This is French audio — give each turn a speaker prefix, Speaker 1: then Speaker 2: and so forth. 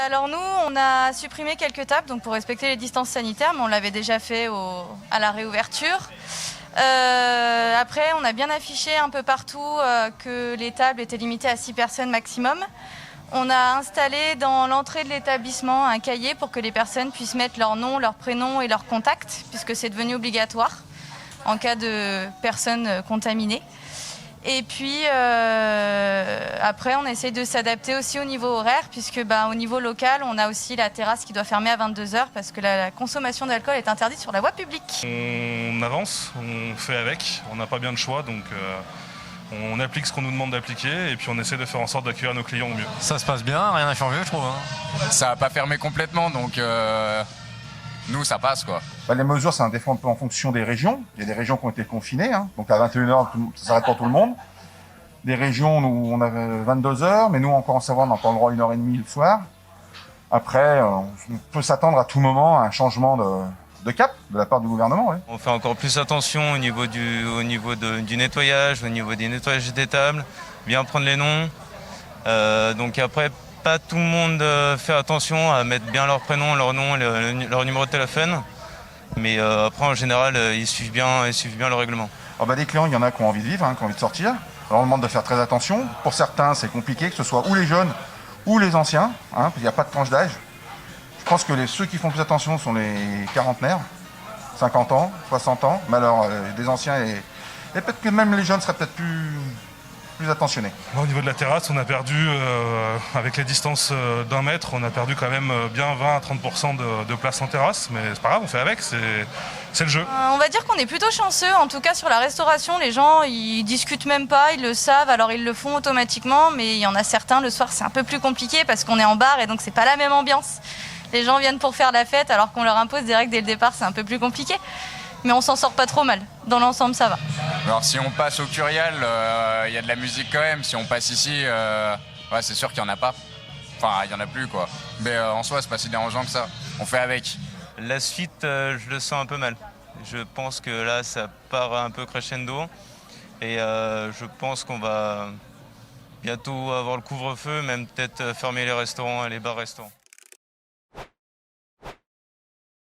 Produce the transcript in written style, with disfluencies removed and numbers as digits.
Speaker 1: Alors nous, on a supprimé quelques tables donc pour respecter les distances sanitaires, mais on l'avait déjà fait à la réouverture. Après, on a bien affiché un peu partout que les tables étaient limitées à 6 personnes maximum. On a installé dans l'entrée de l'établissement un cahier pour que les personnes puissent mettre leur nom, leur prénom et leur contact, puisque c'est devenu obligatoire en cas de personnes contaminées. Et puis après, on essaye de s'adapter aussi au niveau horaire, puisque au niveau local, on a aussi la terrasse qui doit fermer à 22h parce que la consommation d'alcool est interdite sur la voie publique.
Speaker 2: On avance, on fait avec, on n'a pas bien de choix, donc on applique ce qu'on nous demande d'appliquer et puis on essaie de faire en sorte d'accueillir nos clients au mieux.
Speaker 3: Ça se passe bien, rien n'a changé je trouve.
Speaker 4: Ça n'a pas fermé complètement, donc nous ça passe quoi.
Speaker 5: Les mesures, c'est un peu en fonction des régions. Il y a des régions qui ont été confinées, donc à 21h, ça s'arrête pour tout le monde. Des régions où on a 22h, mais nous encore en savoir, on n'a pas le droit à 1h30 le soir. Après, on peut s'attendre à tout moment à un changement de cap de la part du gouvernement. Ouais.
Speaker 6: On fait encore plus attention au niveau du nettoyage, au niveau des nettoyages des tables, bien prendre les noms. Donc après, pas tout le monde fait attention à mettre bien leur prénom, leur nom, leur numéro de téléphone. Mais après, en général, ils suivent bien le règlement.
Speaker 5: Des clients, il y en a qui ont envie de vivre, qui ont envie de sortir. Alors on demande de faire très attention. Pour certains, c'est compliqué, que ce soit ou les jeunes ou les anciens, parce qu'il n'y a pas de tranche d'âge. Je pense que ceux qui font plus attention sont les quarantenaires, 50 ans, 60 ans. Mais alors, des anciens et peut-être que même les jeunes seraient peut-être plus attentionnés.
Speaker 2: Au niveau de la terrasse, on a perdu, avec les distances d'1 mètre, on a perdu quand même bien 20 à 30% de place en terrasse. Mais c'est pas grave, on fait avec, c'est le jeu.
Speaker 1: On va dire qu'on est plutôt chanceux, en tout cas sur la restauration, les gens ils discutent même pas, ils le savent, alors ils le font automatiquement, mais il y en a certains, le soir c'est un peu plus compliqué parce qu'on est en bar et donc c'est pas la même ambiance. Les gens viennent pour faire la fête alors qu'on leur impose des règles dès le départ, c'est un peu plus compliqué. Mais on s'en sort pas trop mal. Dans l'ensemble, ça va.
Speaker 4: Alors si on passe au Curial, il y a de la musique quand même. Si on passe ici, c'est sûr qu'il n'y en a pas. Enfin, il n'y en a plus quoi. Mais en soi, c'est pas si dérangeant que ça. On fait avec.
Speaker 6: La suite, je le sens un peu mal. Je pense que là, ça part un peu crescendo. Et je pense qu'on va bientôt avoir le couvre-feu, même peut-être fermer les restaurants et les bars-restaurants.